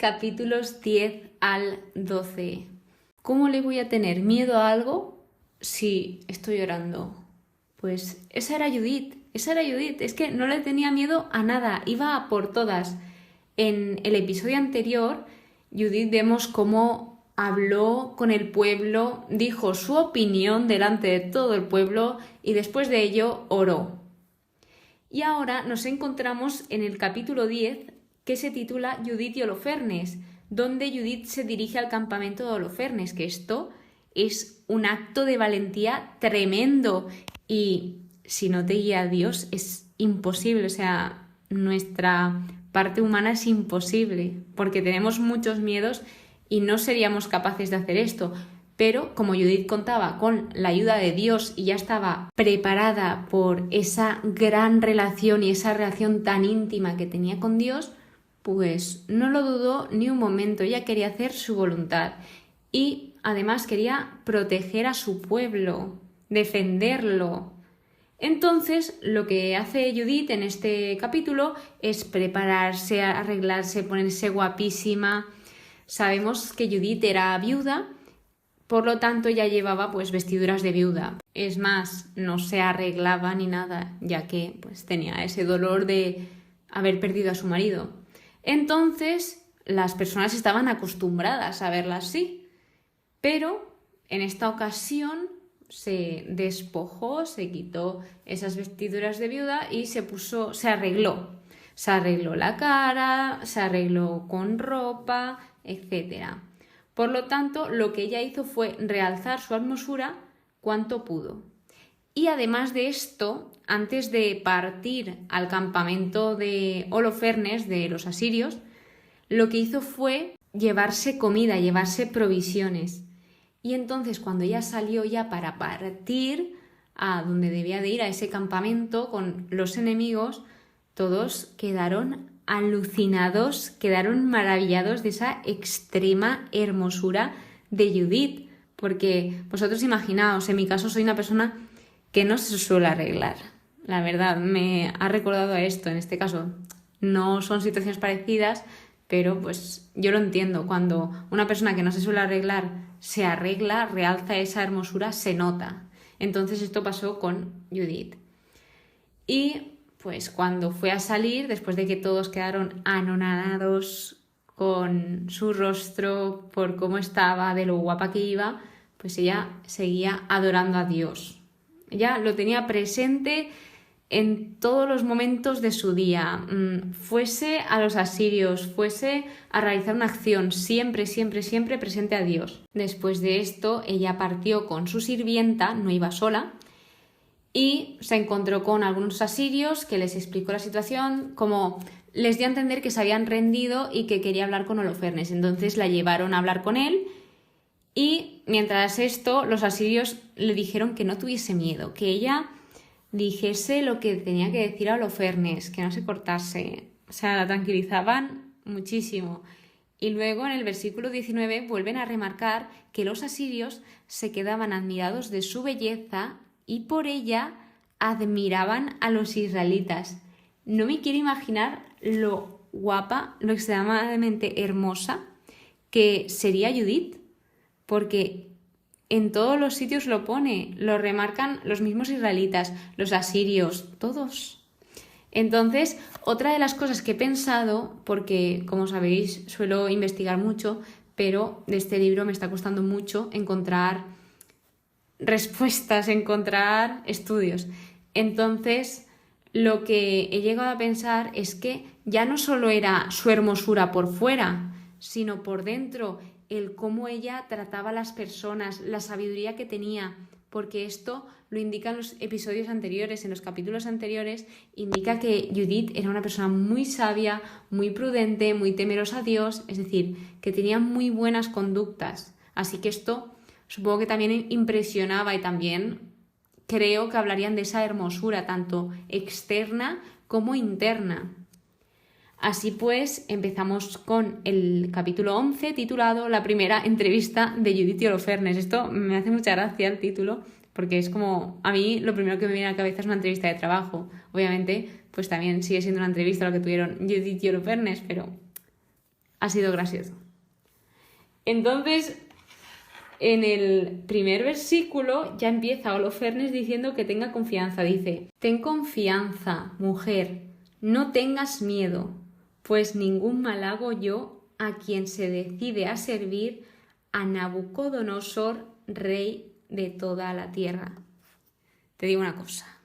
capítulos 10 al 12. ¿Cómo le voy a tener miedo a algo si estoy llorando? Pues esa era Judith. Es que no le tenía miedo a nada, iba a por todas. En el episodio anterior, Judith vemos cómo habló con el pueblo, dijo su opinión delante de todo el pueblo y después de ello oró. Y ahora nos encontramos en el capítulo 10, que se titula Judith y Holofernes, donde Judith se dirige al campamento de Holofernes, que esto es un acto de valentía tremendo y si no te guía Dios es imposible, o sea, nuestra parte humana es imposible porque tenemos muchos miedos y no seríamos capaces de hacer esto. Pero como Judith contaba con la ayuda de Dios y ya estaba preparada por esa gran relación y esa relación tan íntima que tenía con Dios, pues no lo dudó ni un momento. Ella quería hacer su voluntad y además quería proteger a su pueblo, defenderlo. Entonces lo que hace Judith en este capítulo es prepararse, arreglarse, ponerse guapísima. Sabemos que Judith era viuda. Por lo tanto, ella llevaba pues vestiduras de viuda. Es más, no se arreglaba ni nada, ya que pues tenía ese dolor de haber perdido a su marido. Entonces, las personas estaban acostumbradas a verla así. Pero en esta ocasión se despojó, se quitó esas vestiduras de viuda y se arregló. Se arregló la cara, se arregló con ropa, etc. Por lo tanto, lo que ella hizo fue realzar su hermosura cuanto pudo. Y además de esto, antes de partir al campamento de Holofernes, de los asirios, lo que hizo fue llevarse comida, llevarse provisiones. Y entonces, cuando ella salió ya para partir a donde debía de ir, a ese campamento con los enemigos, todos quedaron alucinados, quedaron maravillados de esa extrema hermosura de Judith, porque vosotros imaginaos, en mi caso soy una persona que no se suele arreglar, la verdad, me ha recordado a esto. En este caso no son situaciones parecidas, pero pues yo lo entiendo, cuando una persona que no se suele arreglar se arregla, realza esa hermosura, se nota. Entonces esto pasó con Judith. Y pues cuando fue a salir, después de que todos quedaron anonadados con su rostro, por cómo estaba, de lo guapa que iba, pues ella seguía adorando a Dios. Ella lo tenía presente en todos los momentos de su día. Fuese a los asirios, fuese a realizar una acción, siempre presente a Dios. Después de esto, ella partió con su sirvienta, no iba sola, y se encontró con algunos asirios que les explicó la situación, como les dio a entender que se habían rendido y que quería hablar con Holofernes. Entonces la llevaron a hablar con él y mientras esto los asirios le dijeron que no tuviese miedo, que ella dijese lo que tenía que decir a Holofernes, que no se cortase. O sea, la tranquilizaban muchísimo. Y luego en el versículo 19 vuelven a remarcar que los asirios se quedaban admirados de su belleza y por ella admiraban a los israelitas. No me quiero imaginar lo guapa, lo extremadamente hermosa que sería Judith, porque en todos los sitios lo pone, lo remarcan los mismos israelitas, los asirios, todos. Entonces, otra de las cosas que he pensado, porque como sabéis suelo investigar mucho, pero de este libro me está costando mucho encontrar respuestas, encontrar estudios. Entonces, lo que he llegado a pensar es que ya no solo era su hermosura por fuera, sino por dentro, el cómo ella trataba a las personas, la sabiduría que tenía, porque esto lo indican los episodios anteriores, en los capítulos anteriores, indica que Judith era una persona muy sabia, muy prudente, muy temerosa a Dios, es decir, que tenía muy buenas conductas. Así que esto supongo que también impresionaba y también creo que hablarían de esa hermosura, tanto externa como interna. Así pues, empezamos con el capítulo 11, titulado La primera entrevista de Judith y Holofernes. Esto me hace mucha gracia el título, porque es como, a mí lo primero que me viene a la cabeza es una entrevista de trabajo. Obviamente, pues también sigue siendo una entrevista lo que tuvieron Judith y Holofernes, pero ha sido gracioso. Entonces, en el primer versículo ya empieza Holofernes diciendo que tenga confianza. Dice: ten confianza, mujer, no tengas miedo, pues ningún mal hago yo a quien se decide a servir a Nabucodonosor, rey de toda la tierra. Te digo una cosa,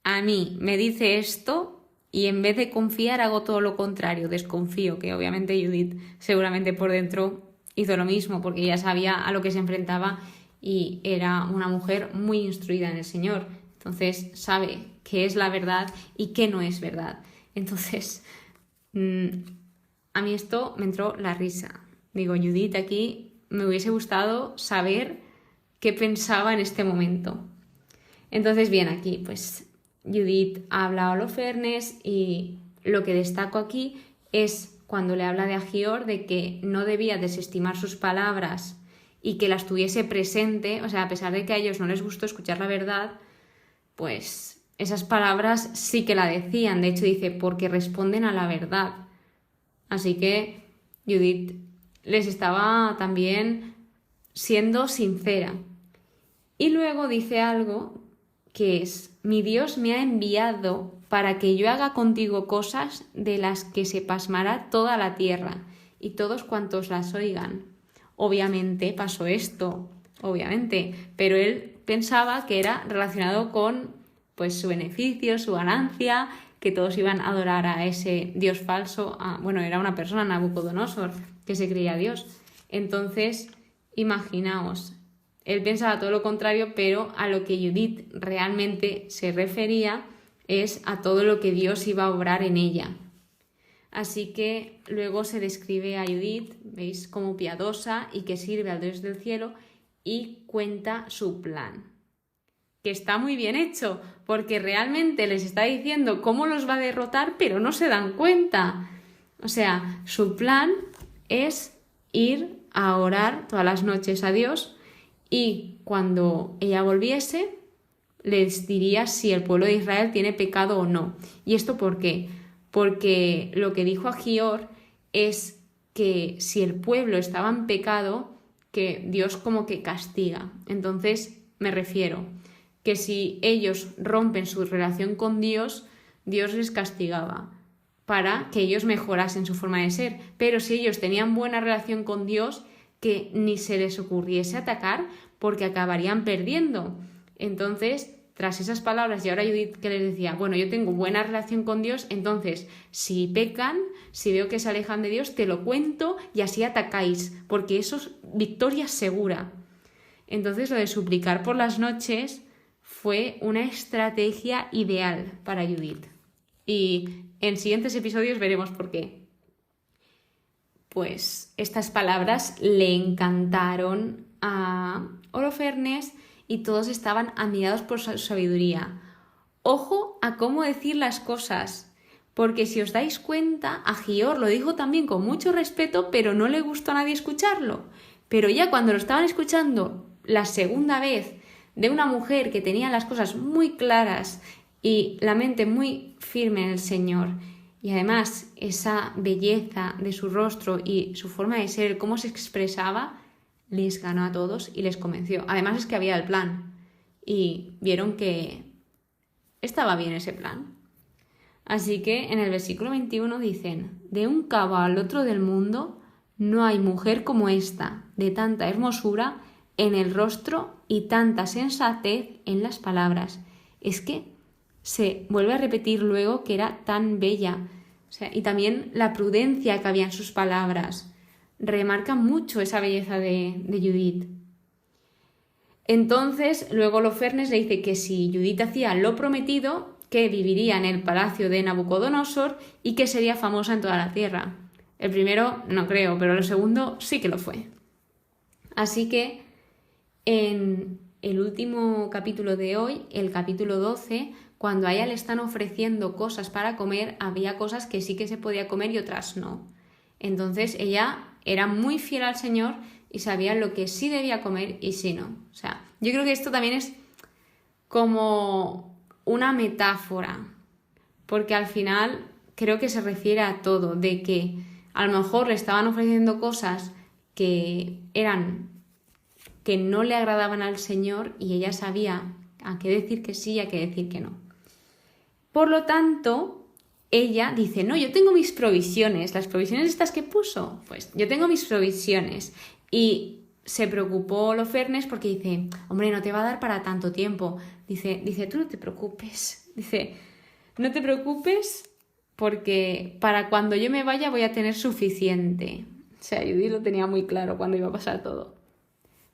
a mí me dice esto y en vez de confiar hago todo lo contrario, desconfío, que obviamente Judith seguramente por dentro hizo lo mismo porque ya sabía a lo que se enfrentaba y era una mujer muy instruida en el Señor. Entonces sabe qué es la verdad y qué no es verdad. Entonces, a mí esto me entró la risa. Digo, Judith, aquí me hubiese gustado saber qué pensaba en este momento. Entonces, bien, aquí pues Judith habla a Holofernes y lo que destaco aquí es cuando le habla de Agior de que no debía desestimar sus palabras y que las tuviese presente, o sea, a pesar de que a ellos no les gustó escuchar la verdad, pues esas palabras sí que la decían. De hecho dice, porque responden a la verdad. Así que Judith les estaba también siendo sincera. Y luego dice algo que es: mi Dios me ha enviado para que yo haga contigo cosas de las que se pasmará toda la tierra y todos cuantos las oigan. Obviamente pasó esto, obviamente, pero él pensaba que era relacionado con pues su beneficio, su ganancia, que todos iban a adorar a ese Dios falso. Bueno, era una persona, Nabucodonosor, que se creía Dios. Entonces, imaginaos, él pensaba todo lo contrario, pero a lo que Judith realmente se refería es a todo lo que Dios iba a obrar en ella. Así que luego se describe a Judith, veis, como piadosa y que sirve al Dios del cielo y cuenta su plan. Que está muy bien hecho, porque realmente les está diciendo cómo los va a derrotar, pero no se dan cuenta. O sea, su plan es ir a orar todas las noches a Dios y cuando ella volviese les diría si el pueblo de Israel tiene pecado o no. ¿Y esto por qué? Porque lo que dijo Agior es que si el pueblo estaba en pecado, que Dios como que castiga. Entonces me refiero que si ellos rompen su relación con Dios, Dios les castigaba para que ellos mejorasen su forma de ser. Pero si ellos tenían buena relación con Dios, que ni se les ocurriese atacar porque acabarían perdiendo. Entonces, tras esas palabras, y ahora Judith que les decía, bueno, yo tengo buena relación con Dios, entonces si pecan, si veo que se alejan de Dios, te lo cuento y así atacáis, porque eso es victoria segura. Entonces lo de suplicar por las noches fue una estrategia ideal para Judith. Y en siguientes episodios veremos por qué. Pues estas palabras le encantaron a Holofernes y todos estaban admirados por su sabiduría. Ojo a cómo decir las cosas, porque si os dais cuenta, Agior lo dijo también con mucho respeto, pero no le gustó a nadie escucharlo. Pero ya cuando lo estaban escuchando la segunda vez de una mujer que tenía las cosas muy claras y la mente muy firme en el Señor, y además esa belleza de su rostro y su forma de ser, cómo se expresaba, les ganó a todos y les convenció. Además es que había el plan y vieron que estaba bien ese plan. Así que en el versículo 21 dicen: de un cabo al otro del mundo no hay mujer como esta, de tanta hermosura en el rostro y tanta sensatez en las palabras. Es que se vuelve a repetir luego que era tan bella. O sea, y también la prudencia que había en sus palabras. Remarca mucho esa belleza de Judith. Entonces, luego Holofernes le dice que si Judith hacía lo prometido, que viviría en el palacio de Nabucodonosor y que sería famosa en toda la tierra. El primero no creo, pero el segundo sí que lo fue. Así que en el último capítulo de hoy, el capítulo 12, cuando a ella le están ofreciendo cosas para comer, había cosas que sí que se podía comer y otras no. Entonces ella era muy fiel al Señor y sabía lo que sí debía comer y sí no. O sea, yo creo que esto también es como una metáfora, porque al final creo que se refiere a todo, de que a lo mejor le estaban ofreciendo cosas que no le agradaban al Señor y ella sabía a qué decir que sí y a qué decir que no. Por lo tanto, ella dice, no, yo tengo mis provisiones, las provisiones estas que puso, pues yo tengo mis provisiones. Y se preocupó Holofernes porque dice, hombre, no te va a dar para tanto tiempo. Dice, tú no te preocupes. Dice, no te preocupes porque para cuando yo me vaya voy a tener suficiente. O sea, Judith lo tenía muy claro cuando iba a pasar todo.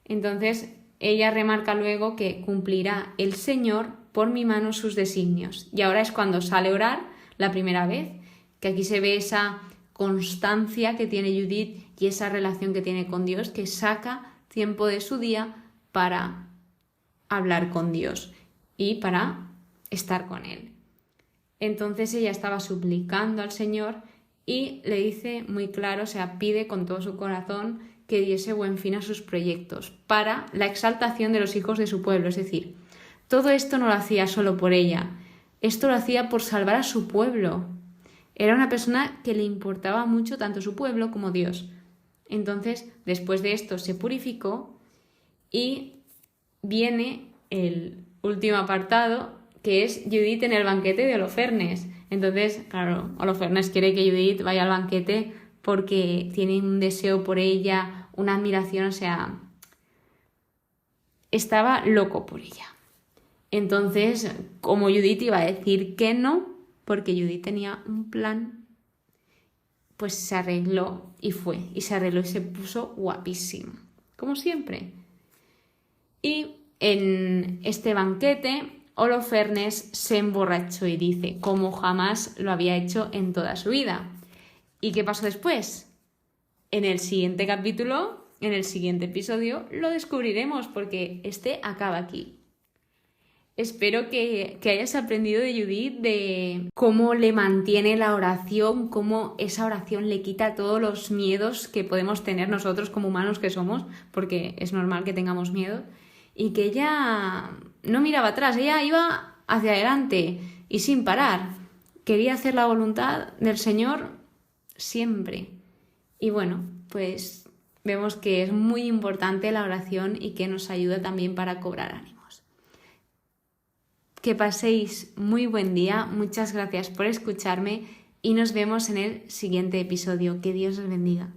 Entonces, ella remarca luego que cumplirá el Señor por mi mano sus designios. Y ahora es cuando sale a orar la primera vez, que aquí se ve esa constancia que tiene Judith y esa relación que tiene con Dios, que saca tiempo de su día para hablar con Dios y para estar con Él. Entonces ella estaba suplicando al Señor y le dice muy claro, o sea, pide con todo su corazón que diese buen fin a sus proyectos para la exaltación de los hijos de su pueblo. Es decir, todo esto no lo hacía solo por ella, esto lo hacía por salvar a su pueblo. Era una persona que le importaba mucho tanto su pueblo como Dios. Entonces, después de esto se purificó y viene el último apartado, que es Judith en el banquete de Holofernes. Entonces, claro, Holofernes quiere que Judith vaya al banquete porque tiene un deseo por ella, una admiración, o sea, estaba loco por ella. Entonces, como Judith iba a decir que no, porque Judith tenía un plan, pues se arregló y fue, y se arregló y se puso guapísimo, como siempre. Y en este banquete, Holofernes se emborrachó y dice, como jamás lo había hecho en toda su vida. ¿Y qué pasó después? En el siguiente capítulo, en el siguiente episodio, lo descubriremos porque este acaba aquí. Espero que hayas aprendido de Judith, de cómo le mantiene la oración, cómo esa oración le quita todos los miedos que podemos tener nosotros como humanos que somos, porque es normal que tengamos miedo, y que ella no miraba atrás, ella iba hacia adelante y sin parar. Quería hacer la voluntad del Señor siempre. Y bueno, pues vemos que es muy importante la oración y que nos ayuda también para cobrar ánimos. Que paséis muy buen día, muchas gracias por escucharme y nos vemos en el siguiente episodio. Que Dios os bendiga.